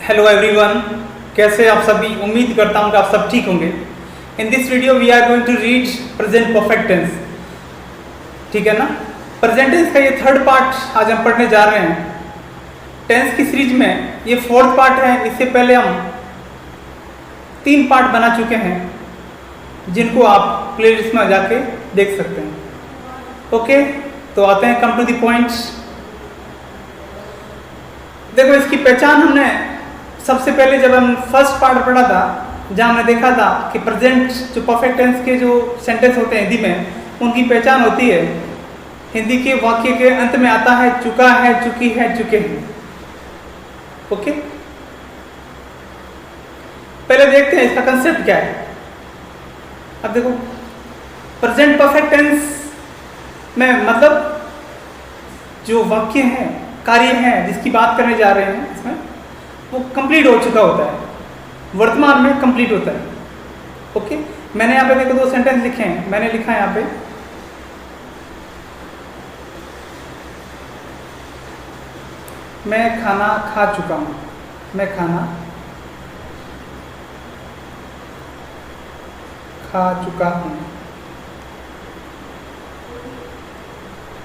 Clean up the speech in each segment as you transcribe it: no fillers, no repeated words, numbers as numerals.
Hello everyone, कैसे आप सभी। उम्मीद करता हूँ कि आप सब ठीक होंगे। In this video we are going to read present perfect tense. ठीक है ना। प्रेजेंट टेंस का ये थर्ड पार्ट आज हम पढ़ने जा रहे हैं। टेंस की सीरीज में ये फोर्थ पार्ट है। इससे पहले हम 3 पार्ट बना चुके हैं जिनको आप प्लेलिस्ट में जाके देख सकते हैं। ओके, तो आते हैं कम टू द पॉइंट्स। देखो, इसकी पहचान हमने सबसे पहले जब हम फर्स्ट पार्ट पढ़ा था, जहाँ हमने देखा था कि प्रेजेंट जो परफेक्ट टेंस के जो सेंटेंस होते हैं हिंदी में, उनकी पहचान होती है हिंदी के वाक्य के अंत में आता है चुका है, चुकी है, चुके हैं। ओके, पहले देखते हैं इसका कंसेप्ट क्या है। अब देखो, प्रेजेंट परफेक्ट टेंस में मतलब जो वाक्य है, कार्य है जिसकी बात करने जा रहे हैं, इसमें वो कंप्लीट हो चुका होता है, वर्तमान में कंप्लीट होता है। ओके, मैंने यहाँ पे देखो 2 सेंटेंस लिखे हैं। मैंने लिखा है यहाँ पे मैं खाना खा चुका हूँ। मैं खाना खा चुका हूँ।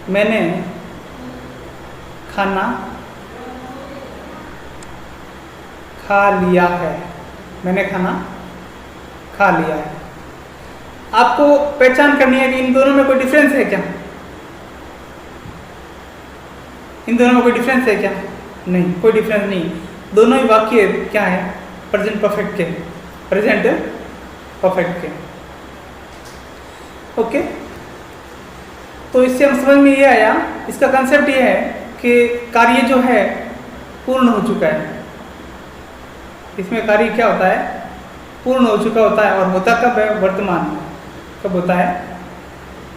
मैंने खाना खा लिया है। मैंने खाना खा लिया है। आपको पहचान करनी है कि इन दोनों में कोई डिफरेंस है क्या। इन दोनों में कोई डिफरेंस है क्या? नहीं, कोई डिफरेंस नहीं। दोनों ही वाक्य क्या है? प्रेजेंट परफेक्ट के, प्रेजेंट परफेक्ट के। ओके, तो इससे हम समझ में ये आया, इसका कंसेप्ट ये है कि कार्य जो है पूर्ण हो चुका है। इसमें कार्य क्या होता है? पूर्ण हो चुका होता है। और होता कब है? वर्तमान में। कब होता है?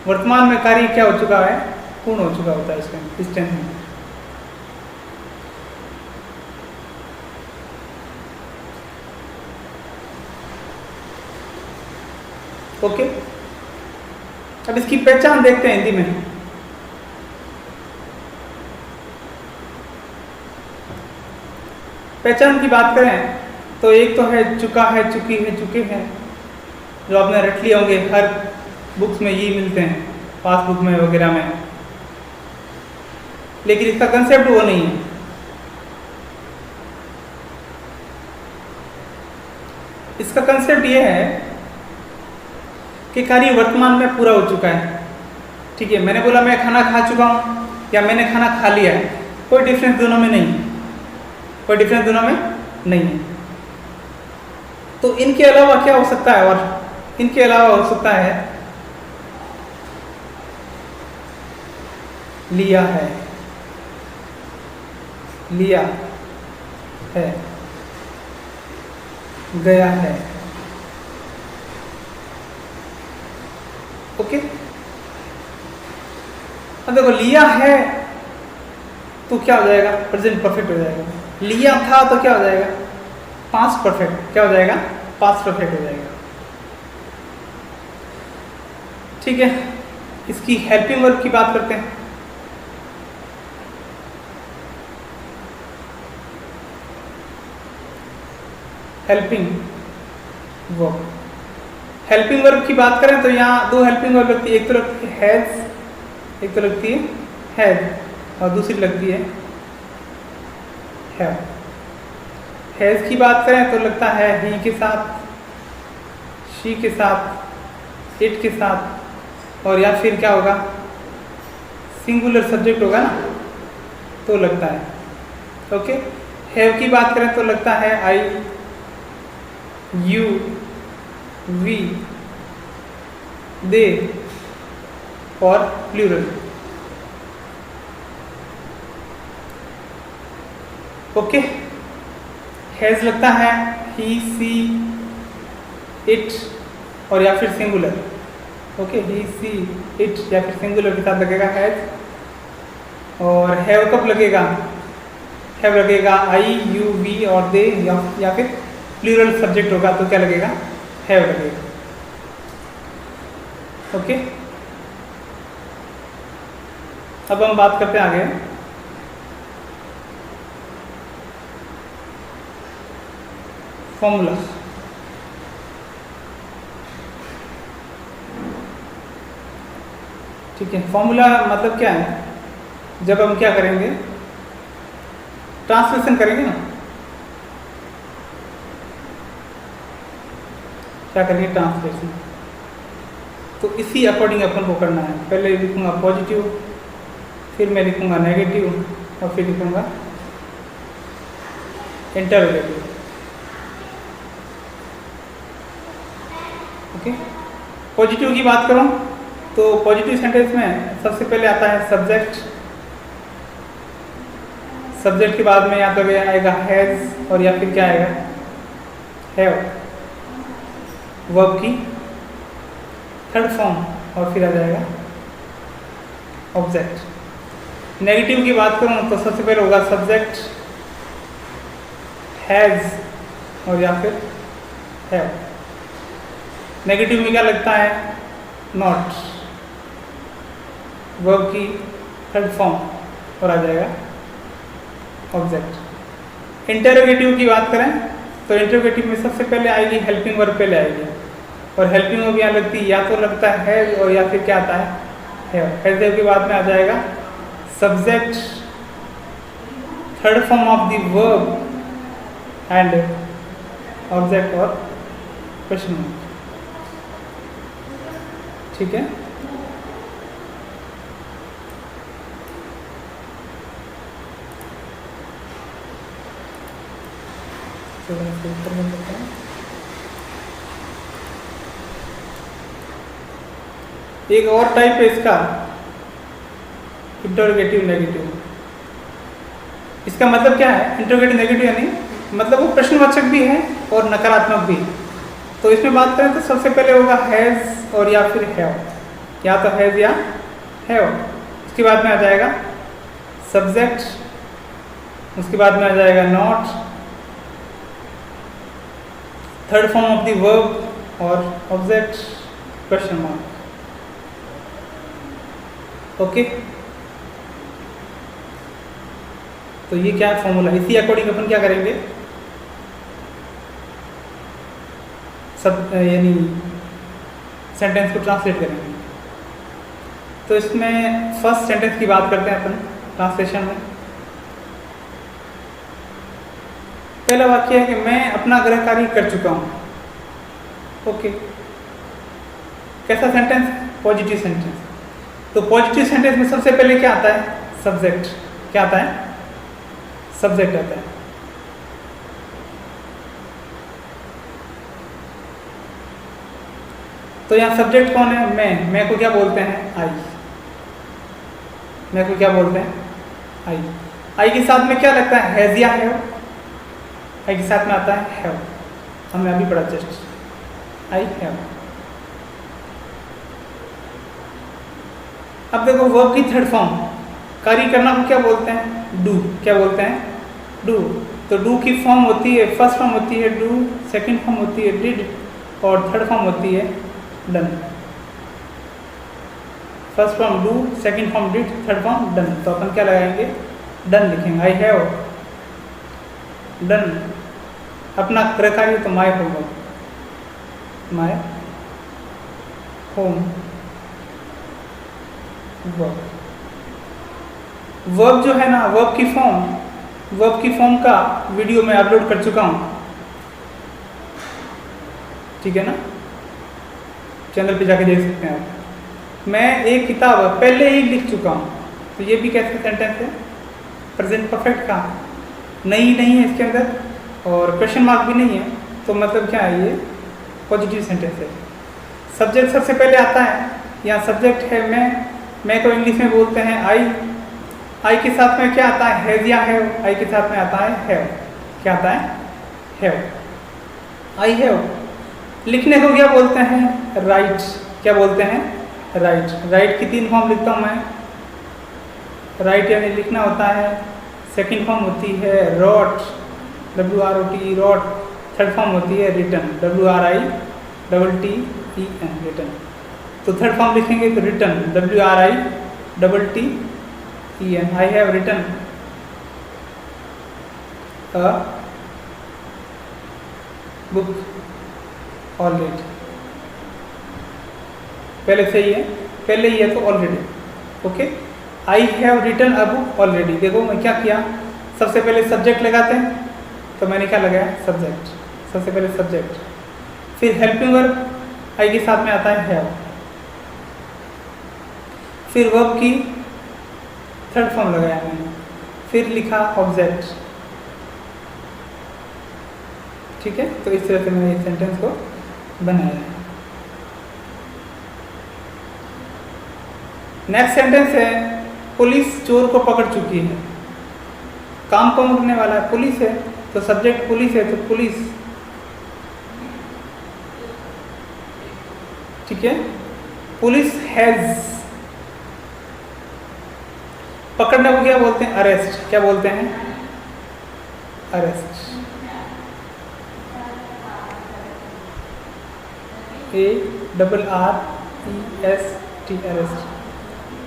वर्तमान में कार्य क्या हो चुका है? पूर्ण हो चुका होता है इस टेंस में। ओके, अब इसकी पहचान देखते हैं हिंदी में। पहचान की बात करें तो एक तो है चुका है, चुकी है, चुके हैं, जो आपने रट लिए होंगे। हर बुक्स में ये मिलते हैं, पासबुक में वगैरह में। लेकिन इसका कंसेप्ट वो नहीं है। इसका कंसेप्ट ये है कि कार्य वर्तमान में पूरा हो चुका है। ठीक है, मैंने बोला मैं खाना खा चुका हूँ या मैंने खाना खा लिया है, कोई डिफरेंस दोनों में नहीं है। कोई डिफरेंस दोनों में नहीं है। तो इनके अलावा क्या हो सकता है? और इनके अलावा हो सकता है लिया है, लिया है, गया है। ओके, अब देखो, लिया है तो क्या हो जाएगा? प्रेजेंट परफेक्ट हो जाएगा। लिया था तो क्या हो जाएगा? Past perfect. क्या हो जाएगा? पास्ट परफेक्ट हो जाएगा। ठीक है, इसकी हेल्पिंग वर्ब की बात करते हैं। हेल्पिंग वर्ब, हेल्पिंग वर्ब की बात करें तो यहाँ 2 हेल्पिंग वर्ब लगती है। एक तो लगती है हैज, एक तो लगती है हैज, और दूसरी लगती है हैव। हैज की बात करें तो लगता है ही के साथ, शी के साथ, इट के साथ, और या फिर क्या होगा? सिंगुलर सब्जेक्ट होगा ना, तो लगता है। ओके, हैव की बात करें तो लगता है आई, यू, वी, दे और प्लूरल। ओके, हैज लगता है ही, सी, इट और या फिर singular. Okay, he, she, it या फिर सिंगुलर के साथ लगेगा हैज। और हैव कब लगेगा? हैव लगेगा आई, यू, वी और दे, या फिर प्लूरल सब्जेक्ट होगा तो क्या लगेगा? हैव लगेगा। ओके, अब हम बात करते हैं आगे। फॉर्मूला। ठीक है, फॉर्मूला मतलब क्या है, जब हम क्या करेंगे, ट्रांसलेशन करेंगे ना, क्या करेंगे, ट्रांसलेशन। तो इसी अकॉर्डिंग अपन को करना है। पहले लिखूंगा पॉजिटिव, फिर मैं लिखूंगा नेगेटिव, और फिर लिखूंगा इंटरोगेटिव। ओके, पॉजिटिव की बात करूं तो पॉजिटिव सेंटेंस में सबसे पहले आता है सब्जेक्ट। सब्जेक्ट के बाद में या तो आएगा हैज, और या फिर क्या आएगा, हैव, वर्ब की थर्ड फॉर्म, और फिर आ जाएगा ऑब्जेक्ट। नेगेटिव की बात करूं तो सबसे पहले होगा सब्जेक्ट, हैज, और या फिर हैव। नेगेटिव में क्या लगता है, नॉट, वर्ब की थर्ड फॉर्म, और आ जाएगा ऑब्जेक्ट। इंटरोगेटिव की बात करें तो इंटरोगेटिव में सबसे पहले आएगी हेल्पिंग वर्ब पहले आएगी, और हेल्पिंग वर्ब यहाँ लगती है, या तो लगता है और या फिर क्या आता है, हैव के बाद में आ जाएगा subject, third form of the verb and object और क्वेश्चन मार्क। ठीक है, एक और टाइप है इसका, इंटरोगेटिव नेगेटिव। इसका मतलब क्या है, इंटरोगेटिव नेगेटिव यानी मतलब वो प्रश्नवाचक भी है और नकारात्मक भी। तो इसमें बात करें तो सबसे पहले होगा हैज और या फिर हैव, या तो हैज या हैव। उसके बाद में आ जाएगा सब्जेक्ट, उसके बाद में आ जाएगा not, third form of the verb और ऑब्जेक्ट, क्वेश्चन मार्क। ओके, तो ये क्या है फॉर्मूला। इसी अकॉर्डिंग अपन क्या करेंगे, सब यानी सेंटेंस को ट्रांसलेट करेंगे। तो इसमें फर्स्ट सेंटेंस की बात करते हैं अपन ट्रांसलेशन में। पहला वाक्य है कि मैं अपना गृह कार्य कर चुका हूं। ओके, कैसा सेंटेंस, पॉजिटिव सेंटेंस। तो पॉजिटिव सेंटेंस में सबसे पहले क्या आता है, सब्जेक्ट। क्या आता है, सब्जेक्ट आता है। तो यहाँ सब्जेक्ट कौन है, मैं को क्या बोलते हैं, आई। मैं को क्या बोलते हैं, आई। आई के साथ में क्या लगता है, हैज या हैव। आई के साथ में आता है हैव, हमने अभी पढ़ा जस्ट, आई हैव। अब देखो वर्ब की थर्ड फॉर्म, कार्य करना को क्या बोलते हैं, डू। क्या बोलते हैं, डू। तो डू की फॉर्म होती है, फर्स्ट फॉर्म होती है डू, सेकंड फॉर्म होती है डिड, और थर्ड फॉर्म होती है done. First form do, second form did, third form done. तो अपन क्या लगाएंगे, डन लिखेंगे, आई हैव डन अपना गृह कार्य। तो माई होगा, माई होम वर्ब। वर्ब जो है ना, वर्ब की फॉर्म का वीडियो मैं अपलोड कर चुका हूं, ठीक है ना, चैनल पे जाके देख सकते हैं आप। मैं एक किताब पहले ही लिख चुका हूं। तो ये भी कैसे सेंटेंस है, प्रेजेंट परफेक्ट का, नहीं है इसके अंदर, और क्वेश्चन मार्क भी नहीं है। तो मतलब क्या है, ये पॉजिटिव सेंटेंस है। सब्जेक्ट सबसे पहले आता है, यहाँ सब्जेक्ट है मैं को इंग्लिश में बोलते हैं आई के साथ में क्या आता है, हैज या हैव। आई के साथ में आता है हैव। क्या आता है, हैव, आई हैव। लिखने को क्या बोलते हैं, राइट। क्या बोलते हैं, राइट। राइट की तीन फॉर्म लिखता हूँ मैं, राइट यानी लिखना होता है, सेकंड फॉर्म होती है wrote, WROT wrote, third form होती है रिटन, WRITTEN रिटन। तो थर्ड फॉर्म लिखेंगे तो written, WRITTEN, I have written book already, पहले सही है, पहले ही है तो already. Okay, I have written a book already. देखो मैं क्या किया, सबसे पहले सब्जेक्ट लगाते हैं, तो मैंने क्या लगाया, सब्जेक्ट, सबसे पहले सब्जेक्ट, फिर हेल्पिंग वर्ब आई के साथ में आता है हैव, फिर वर्ब की थर्ड फॉर्म लगाया मैंने, फिर लिखा ऑब्जेक्ट। ठीक है, तो इस तरह से मैंने इस सेंटेंस को बनाया है। नेक्स्ट सेंटेंस है, पुलिस चोर को पकड़ चुकी है। काम कौन करने वाला है, पुलिस है, तो सब्जेक्ट पुलिस है, तो पुलिस। ठीक है, पुलिस हैज, पकड़ने को क्या बोलते हैं, अरेस्ट। क्या बोलते हैं, अरेस्ट, ARREST, अरेस्ट।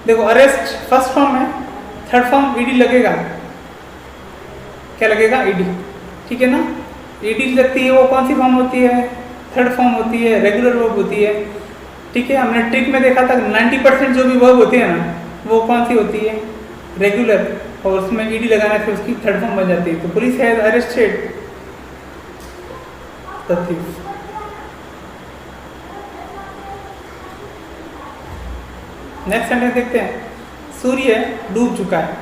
देखो अरेस्ट फर्स्ट फॉर्म है, थर्ड फॉर्म ईडी लगेगा, क्या लगेगा, ईडी। ठीक है ना, ईडी लगती है, वो कौन सी फॉर्म होती है, थर्ड फॉर्म होती है, रेगुलर वर्ब होती है। ठीक है, हमने ट्रिक में देखा था 90% जो भी वर्ब होती है ना, वो कौन सी होती है, रेगुलर, और उसमें ईडी लगाने से उसकी थर्ड फॉर्म बन जाती है। तो police has arrested the thief. Next sentence देखते हैं, सूर्य डूब चुका है।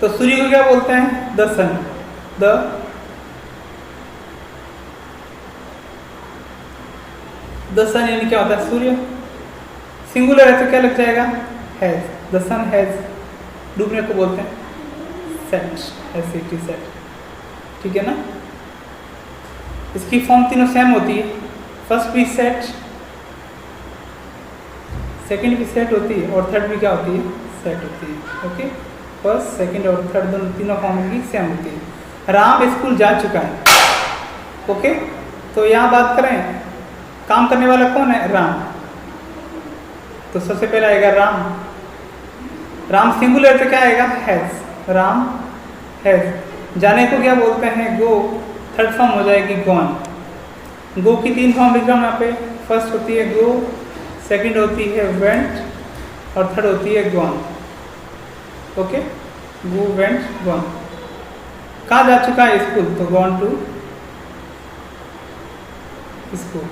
तो सूर्य को क्या बोलते हैं, द सन। द सन यानी क्या होता है, सूर्य। सिंगुलर है तो क्या लग जाएगा, हैज। द सन हैज, डूबने को बोलते हैं सेट, SET, सेट। ठीक है ना, इसकी फॉर्म तीनों सेम होती है, फर्स्ट भी सेट, सेकंड भी सेट होती है, और थर्ड भी क्या होती है, सेट होती है। ओके, फर्स्ट, सेकंड और थर्ड दोनों तीनों फॉर्म की सेम होती है। राम स्कूल जा चुका है। ओके, तो यहाँ बात करें काम करने वाला कौन है, राम। तो सबसे पहले आएगा राम। राम सिंगुलर तो क्या आएगा, हैज। राम हैज। जाने को क्या बोलते हैं, गो, थर्ड फॉर्म हो जाएगी गॉन। गो की तीन फॉर्म लिख रहा हूँ यहाँ पे, फर्स्ट होती है गो, सेकंड होती है वेंट, और थर्ड होती है gone. Okay, go, went, gone. कहाँ जा चुका है, स्कूल, तो gone to school.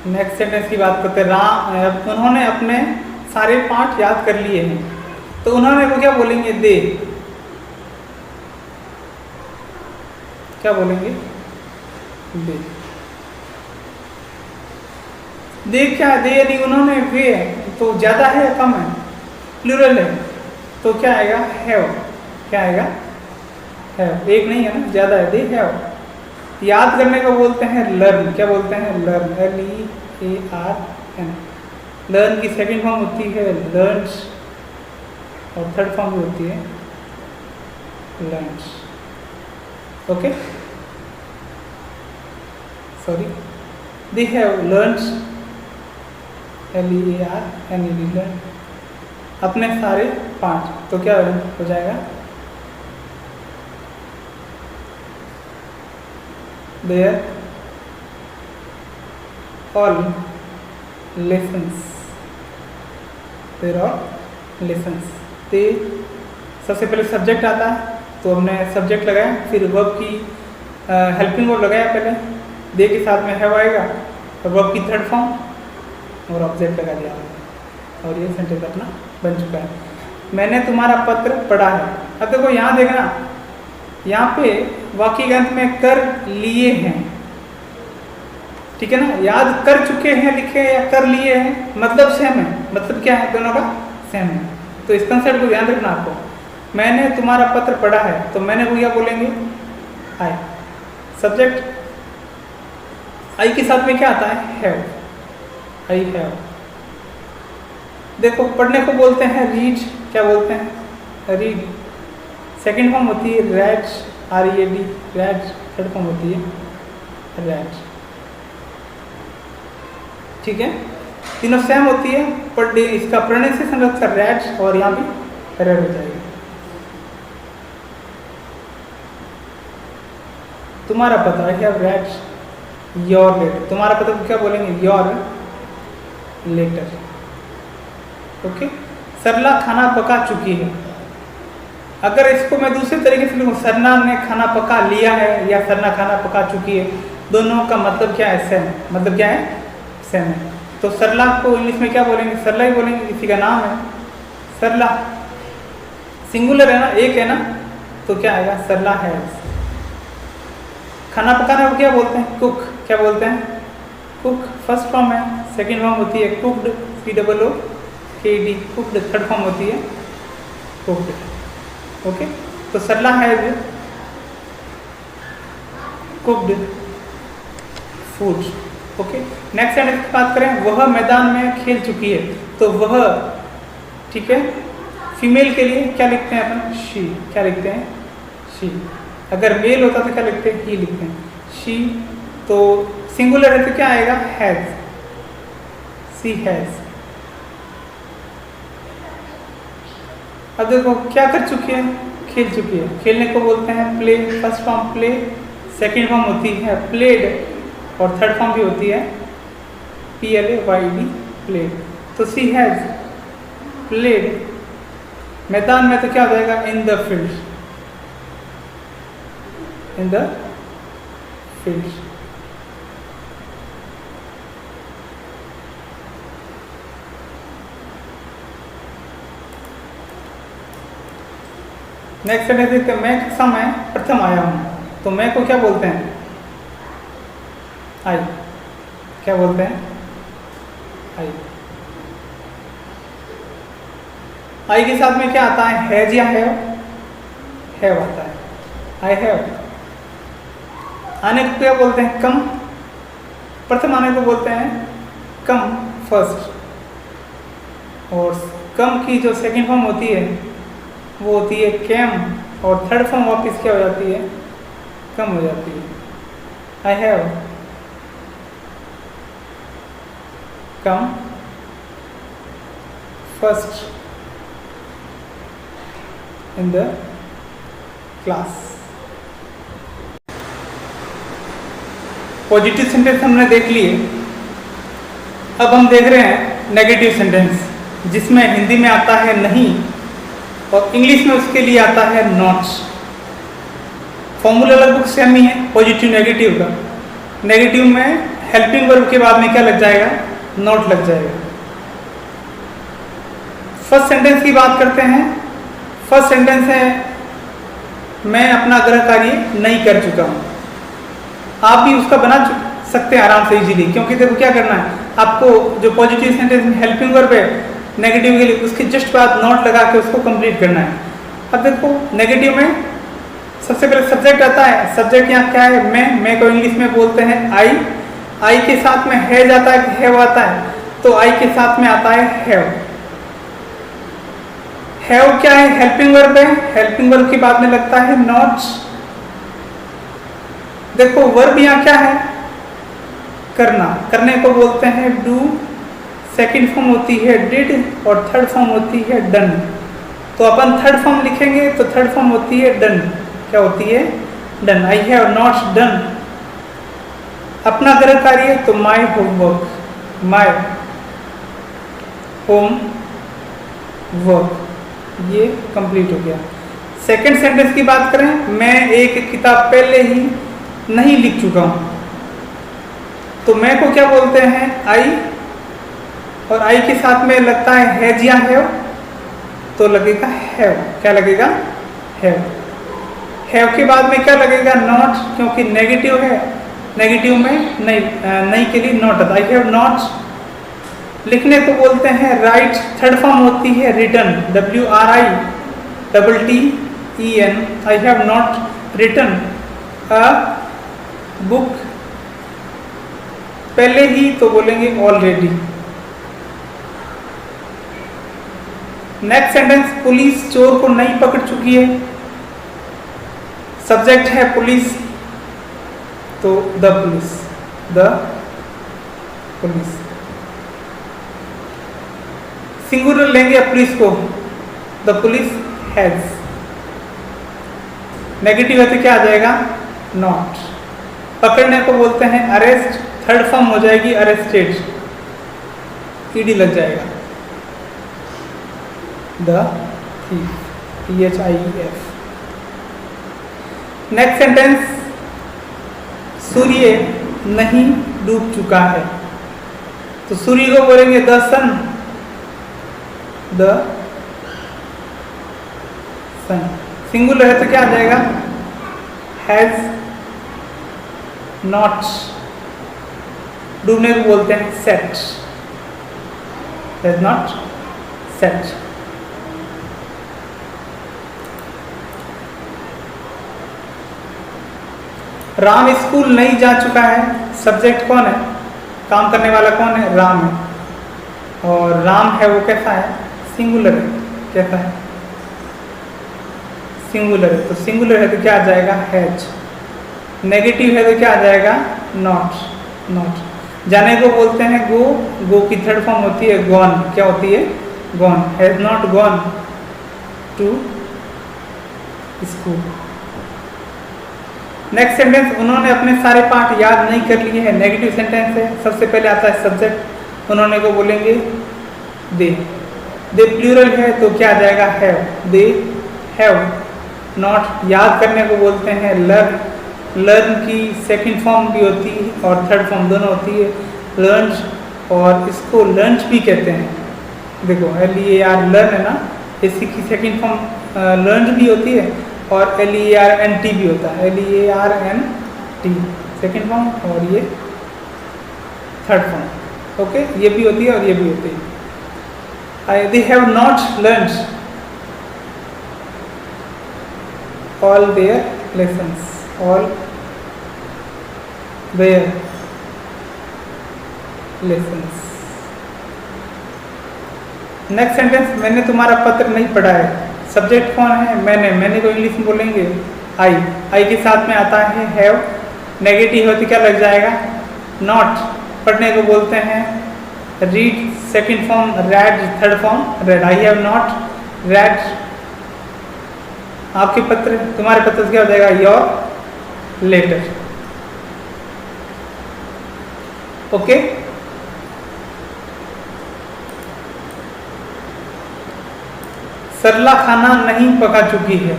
Next sentence की बात करते हैं, राम, उन्होंने अपने सारे पाठ याद कर लिए हैं। तो उन्होंने वो क्या बोलेंगे, दे। क्या बोलेंगे, दे। दे क्या है, दे यानी उन्होंने, वे है तो ज्यादा है या कम है, प्लूरल है, तो क्या आएगा, हैव। क्या आएगा, हैव। एक नहीं है ना, ज्यादा है, दे हैव। याद करने को बोलते हैं लर्न। क्या बोलते हैं, लर्न, LEARN। लर्न की सेकंड फॉर्म होती है लर्न्स, और थर्ड फॉर्म भी होती है learns. Okay, sorry, they have learns, LEARN, learn, अपने सारे पाठ। तो क्या हो जाएगा, their all lessons, their all lessons. ते सबसे पहले सब्जेक्ट आता है, तो हमने सब्जेक्ट लगाया, फिर वर्ब की हेल्पिंग वर्ब लगाया पहले, दे के साथ में हैव आएगा, और वर्ब की थर्ड फॉर्म और ऑब्जेक्ट लगा दिया, और ये सेंटेंस अपना बन चुका है। मैंने तुम्हारा पत्र पढ़ा है। अब देखो यहाँ देखना, यहाँ पे वाक्य के अंत में कर लिए हैं। ठीक है ना, याद कर चुके हैं लिखे या कर लिए हैं, मतलब सेम है। मतलब क्या है, दोनों का सेम है। तो इस कंसेप्ट को ध्यान रखना आपको। मैंने तुम्हारा पत्र पढ़ा है, तो मैंने को क्या बोलेंगे, आई। सब्जेक्ट आई के साथ में क्या आता है, हैव, आई हैव। देखो पढ़ने को बोलते हैं रीड। क्या बोलते हैं, रीड। सेकंड फॉर्म होती है red, READ, red. Third form होती है रेड। ठीक है, तीनों सेम होती है, पर इसका प्रोनाउंसिएशन रखता है रेड और यहाँ भी रेड हो जाएगी। तुम्हारा पता है क्या रेड योर लेटर, तुम्हारा पता क्या बोलेंगे योर लेटर। ओके, सरला खाना पका चुकी है। अगर इसको मैं दूसरे तरीके से लिखूं, सरना ने खाना पका लिया है या सरना खाना पका चुकी है, दोनों का मतलब क्या है? सेम। मतलब क्या है? सेम है। तो सरला को इंग्लिश में क्या बोलेंगे? सरला ही बोलेंगे, किसी का नाम है सरला, सिंगुलर है ना, एक है ना, तो क्या आएगा? सरला हैज। खाना पकाना को क्या बोलते हैं? कुक। क्या बोलते हैं? कुक फर्स्ट फॉर्म है, सेकंड फॉर्म होती है cooked, COOKED, cooked third form होती है कुक्ड। ओके, तो Sarla has cooked food. Okay, next sentence की बात करें, वह मैदान में खेल चुकी है। तो वह, ठीक है, फीमेल के लिए क्या लिखते हैं अपन? शी। क्या लिखते हैं? शी। अगर मेल होता तो क्या लिखते हैं? ही लिखते हैं। शी। तो सिंगुलर है तो क्या आएगा? हैज। She has. अब देखो क्या कर चुकी है? खेल चुकी है। खेलने को बोलते हैं play, first form play, second form होती है प्लेड और थर्ड फॉर्म भी होती है PLAYD, प्लेड। तो सी हैज प्लेड। मैदान में तो क्या हो जाएगा? In the field, in the field. Next sentence देखते हैं, मैं कक्षा में प्रथम आया हूं। तो मैं को क्या बोलते हैं? आई। क्या बोलते हैं? आई। आई के साथ में क्या आता है? हैज या हैव? हैव आता है। I have. आने को क्या बोलते हैं? कम। प्रथम आने को बोलते हैं कम फर्स्ट। और कम की जो सेकंड फॉर्म होती है वो होती है कैम, और थर्ड फॉर्म वापस क्या हो जाती है? कम हो जाती है। I have come first in the class. Positive sentence हमने देख लिए। अब हम देख रहे हैं नेगेटिव सेंटेंस, जिसमें हिंदी में आता है नहीं और इंग्लिश में उसके लिए आता है नॉट। फॉर्मूला लगभग सेम ही है पॉजिटिव नेगेटिव का। नेगेटिव में हेल्पिंग वर्ब के बाद में क्या लग जाएगा? नॉट लग जाएगा। फर्स्ट सेंटेंस की बात करते हैं। फर्स्ट सेंटेंस है, मैं अपना गृह कार्य नहीं कर चुका हूं। आप भी उसका बना सकते हैं आराम से इजीली, क्योंकि देखो क्या करना है आपको, जो पॉजिटिव सेंटेंस में हेल्पिंग वर्ब है नेगेटिव के लिए, उसके जस्ट बाद नॉट लगा के उसको कंप्लीट करना है। अब देखो नेगेटिव में सबसे पहले सब्जेक्ट आता है। सब्जेक्ट यहाँ क्या है? मैं को इंग्लिश में बोलते हैं आई। आई के साथ में हैज आता है, हैव आता है, तो आई के साथ में आता है हैव। हैव क्या है? हेल्पिंग वर्ब है। हेल्पिंग वर्ब के बाद में लगता है नॉट। देखो वर्ब यहाँ क्या है? करना। करने को बोलते हैं डू। सेकंड फॉर्म होती है डिड और थर्ड फॉर्म होती है डन। तो अपन थर्ड फॉर्म लिखेंगे तो थर्ड फॉर्म होती है डन। क्या होती है? Done. I have not done अपना गृह कार्य, तो my homework, my home work, ये कंप्लीट हो गया। सेकंड सेंटेंस की बात करें, मैं एक किताब पहले ही नहीं लिख चुका हूं। तो मैं को क्या बोलते हैं? आई, और आई के साथ में लगता है हैज या हैव, तो लगेगा हैव। क्या लगेगा? हैव। हैव के बाद में क्या लगेगा? नॉट, क्योंकि नेगेटिव है। नेगेटिव में नहीं के लिए नॉट आता। I have not. लिखने को बोलते हैं राइट। थर्ड फॉर्म होती है written, WRITTEN। I have not written a book. पहले ही तो बोलेंगे ऑलरेडी। नेक्स्ट सेंटेंस, पुलिस चोर को नहीं पकड़ चुकी है। सब्जेक्ट है पुलिस, तो the police, the police. Singular लेंगे पुलिस को, द पुलिस हैज। नेगेटिव है तो क्या आ जाएगा, नॉट। पकड़ने को बोलते हैं अरेस्ट, थर्ड फॉर्म हो जाएगी अरेस्टेड, ईडी लग जाएगा। The thief, THIEF। Next sentence, सूर्य नहीं डूब चुका है, तो सूर्य को बोलेंगे the sun, the sun. Singular है तो क्या आ जाएगा, हैज नॉट। डूबने को बोलते हैं set, has not set. Ram school नहीं जा चुका है, सब्जेक्ट कौन है, काम करने वाला कौन है, राम है। और राम है वो कैसा है, सिंगुलर है, कैसा है, सिंगुलर है। तो सिंगुलर है तो क्या आ जाएगा, हैज। नेगेटिव है तो क्या आ जाएगा, नॉट, नॉट। जाने को बोलते हैं गो, गो की थर्ड फॉर्म होती है गॉन, क्या होती है, gone. Has not gone to school. Next sentence, उन्होंने अपने सारे पाठ याद नहीं कर लिए हैं, नेगेटिव सेंटेंस है। सबसे पहले आता है सब्जेक्ट, उन्होंने को बोलेंगे दे। दे प्लूरल है तो क्या आ जाएगा, हैव, दे हैव नॉट। याद करने को बोलते हैं लर्न, लर्न की सेकंड फॉर्म भी होती है और थर्ड फॉर्म दोनों होती है, लर्न, और इसको लंच भी कहते हैं। देखो LEAR लर्न है ना, इसी की सेकंड फॉर्म लर्न भी होती है और LEARNT भी होता है, LEARNT सेकेंड फॉर्म और ये थर्ड फॉर्म। ओके, ये भी होती है और ये भी होती है। They have not learned all their lessons, all their lessons. Next sentence, मैंने तुम्हारा पत्र नहीं पढ़ा है, सब्जेक्ट कौन है, मैंने। मैंने को इंग्लिश में बोलेंगे आई, आई के साथ में आता है हैव। नेगेटिव है तो क्या लग जाएगा, नॉट। पढ़ने को बोलते हैं read, second form red, third form red. I have not red. आपके पत्र, तुम्हारे पत्र से क्या हो जाएगा, योर लेटर। ओके, सरला खाना नहीं पका चुकी है,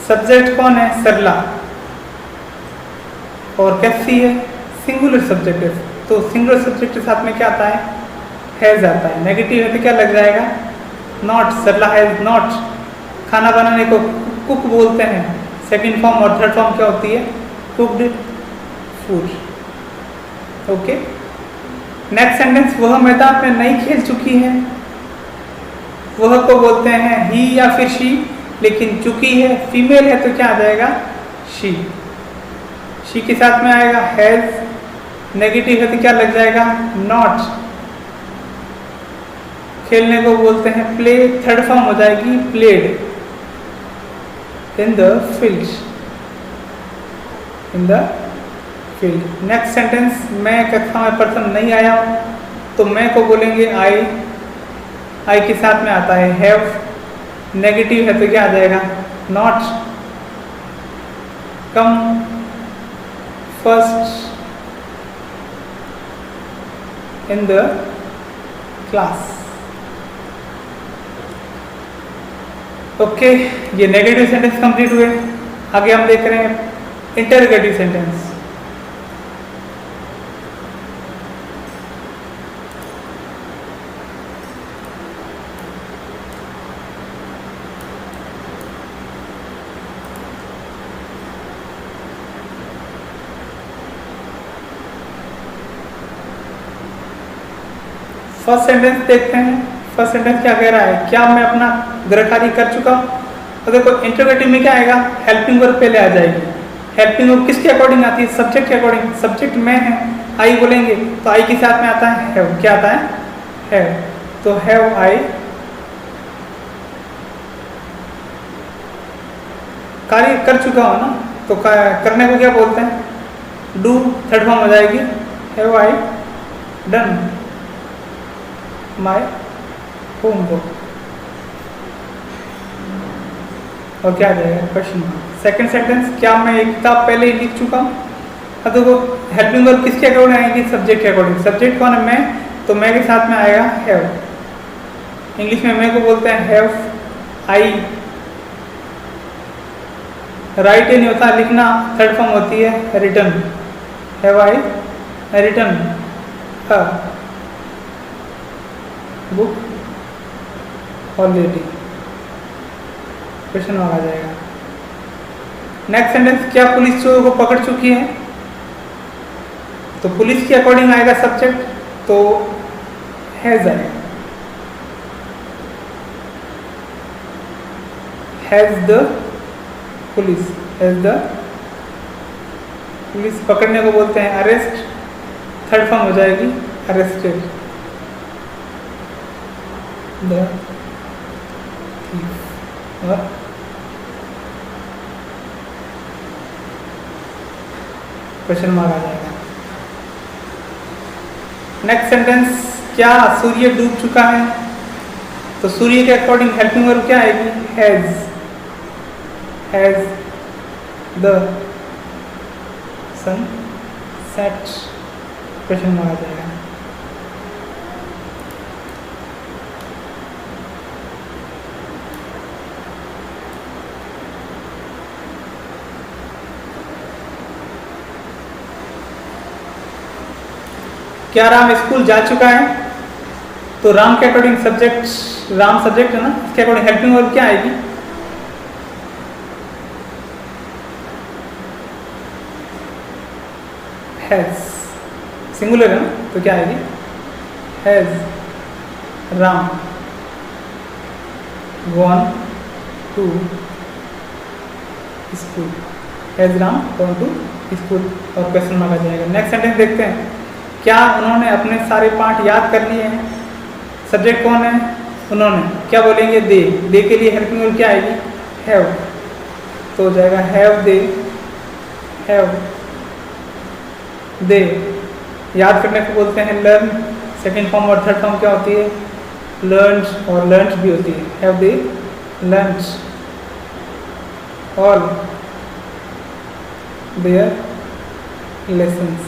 सब्जेक्ट कौन है, सरला, और कैसी है, सिंगुलर सब्जेक्ट है, तो सिंगुलर सब्जेक्ट के साथ में क्या आता है, हैज आता है। नेगेटिव है तो क्या लग जाएगा, नॉट। Sarla has not. खाना बनाने को कुक बोलते हैं, सेकंड फॉर्म और थर्ड फॉर्म क्या होती है, cooked food. Okay, next sentence, वह मैदान में नहीं खेल चुकी है, वह को बोलते हैं ही या फिर शी, लेकिन चुकी है फीमेल है तो क्या आ जाएगा, शी। शी के साथ में आएगा हैज। नेगेटिव है तो क्या लग जाएगा, नॉट। खेलने को बोलते हैं प्ले, थर्ड फॉर्म हो जाएगी played, in the field, in the field. Next sentence, मैं कक्षा में प्रथम नहीं आया हूं, तो मैं को बोलेंगे आई, आई के साथ में आता है हैव। नेगेटिव है तो क्या आ जाएगा, not. Come first in the class. Okay, ये नेगेटिव सेंटेंस कंप्लीट हुए। आगे हम देख रहे हैं इंटरोगेटिव सेंटेंस। फर्स्ट सेंटेंस देखते हैं। फर्स्ट सेंटेंस क्या कह रहा है, क्या मैं अपना गृह कार्य कर चुका हूँ। तो देखो इंटरोगेटिव में क्या आएगा, हेल्पिंग वर्ब पहले आ जाएगी। हेल्पिंग वर्ब किसके अकॉर्डिंग आती है, सब्जेक्ट के अकॉर्डिंग। सब्जेक्ट में है, आई बोलेंगे तो आई के साथ में आता है हैव। क्या आता है, हैव। तो हैव आई कार्य कर चुका हो ना, तो करने को क्या बोलते हैं, डू। थर्ड फॉर्म हो जाएगी have I done. My homework. और क्या आ जाएगा क्वेश्चन मार्क। सेकंड सेंटेंस, क्या मैं एक किताब पहले ही लिख चुका हूँ। अब देखो हेल्पिंग वर्ब किसके अकॉर्डिंग आएगी, सब्जेक्ट के अकॉर्डिंग। सब्जेक्ट कौन है, मैं, तो मैं के साथ में आएगा हैव। इंग्लिश में मैं को बोलते हैं हैव आई। राइट नहीं होता, लिखना थर्ड फॉर्म होती है written. Have I written a book already. Question mark आ जाएगा। नेक्स्ट सेंटेंस, क्या पुलिस चोर को पकड़ चुकी है। तो पुलिस के अकॉर्डिंग आएगा सब्जेक्ट, तो हैज आएगा। Has the police, has the police. पकड़ने को बोलते हैं अरेस्ट, थर्ड फॉर्म हो जाएगी अरेस्टेड। द क्वेश्चन मार्क आ जाएगा। नेक्स्ट सेंटेंस, क्या सूर्य डूब चुका है। तो सूर्य के अकॉर्डिंग हेल्पिंग वर्ब क्या आएगी, has. Has the sun set. Question mark आ जाएगा। क्या राम स्कूल जा चुका है। तो राम के अकॉर्डिंग सब्जेक्ट, राम सब्जेक्ट है ना, इसके अकॉर्डिंग हेल्पिंग वर्ब क्या आएगी, हैज। सिंगुलर है ना, तो क्या आएगी, has Ram gone to school. Has Ram gone to school. और क्वेश्चन मार्क आ जाएगा। नेक्स्ट सेंटेंस देखते हैं, क्या उन्होंने अपने सारे पाठ याद कर लिए हैं। सब्जेक्ट कौन है, उन्होंने। क्या बोलेंगे, दे। दे के लिए हेल्पिंग वर्ब क्या आएगी, हैव। तो हो जाएगा हैव दे, हैव दे। याद करने को बोलते हैं लर्न। सेकंड फॉर्म और थर्ड फॉर्म क्या होती है, लर्न्ड और लर्न्ड भी होती है। Have they learned all their lessons.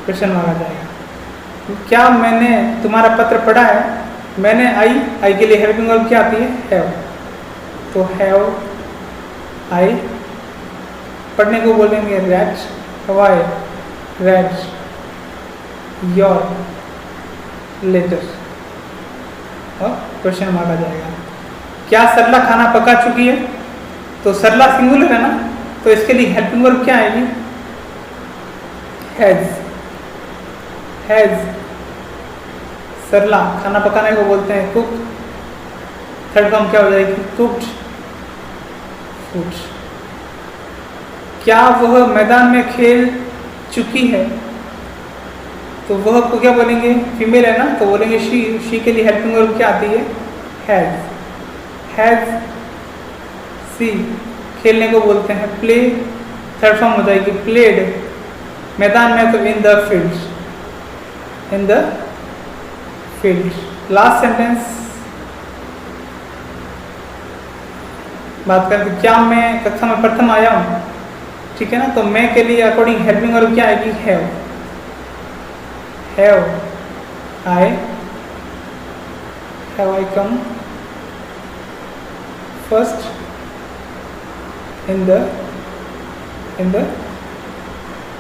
Question mark आ जाएगा। क्या मैंने तुम्हारा पत्र पढ़ा है। मैंने आई, आई के लिए हेल्पिंग वर्ब क्या आती है, हैव। तो हैव आई। पढ़ने को बोलेंगे read, why read your letter. और क्वेश्चन मार्क आ जाएगा। क्या सरला खाना पका चुकी है। तो सरला सिंगुलर है ना, तो इसके लिए हेल्पिंग वर्ब क्या आएगी, हैज। हैज सरला खाना पकाने को बोलते हैं कुक। थर्ड फॉर्म क्या हो जाएगी, कुक्ड फूड। क्या वह मैदान में खेल चुकी है। तो वह को क्या बोलेंगे, फीमेल है ना, तो बोलेंगे शी। शी के लिए हेल्पिंग वर्ब क्या आती है, हैज। Has C. खेलने को बोलते हैं प्ले। थर्ड फॉर्म हो जाएगी प्लेड। मैदान में तो in the field, in the field. Last sentence बात करते, क्या मैं कक्षा में प्रथम आया हूँ। ठीक है ना, तो मैं के लिए अकॉर्डिंग हेल्पिंग वर्ब क्या आएगी, have. Have I come first in the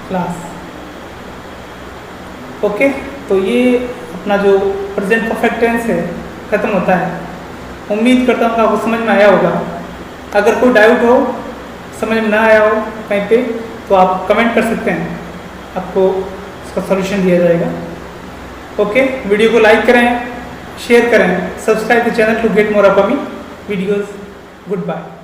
class. Okay, तो ये अपना जो प्रेजेंट परफेक्ट टेंस है ख़त्म होता है। उम्मीद करता हूँ कि आपको समझ में आया होगा। अगर कोई डाउट हो, समझ में ना आया हो कहीं पे, तो आप कमेंट कर सकते हैं, आपको उसका सॉल्यूशन दिया जाएगा। ओके, वीडियो को लाइक करें, शेयर करें, subscribe the channel to get more upcoming videos. Good bye.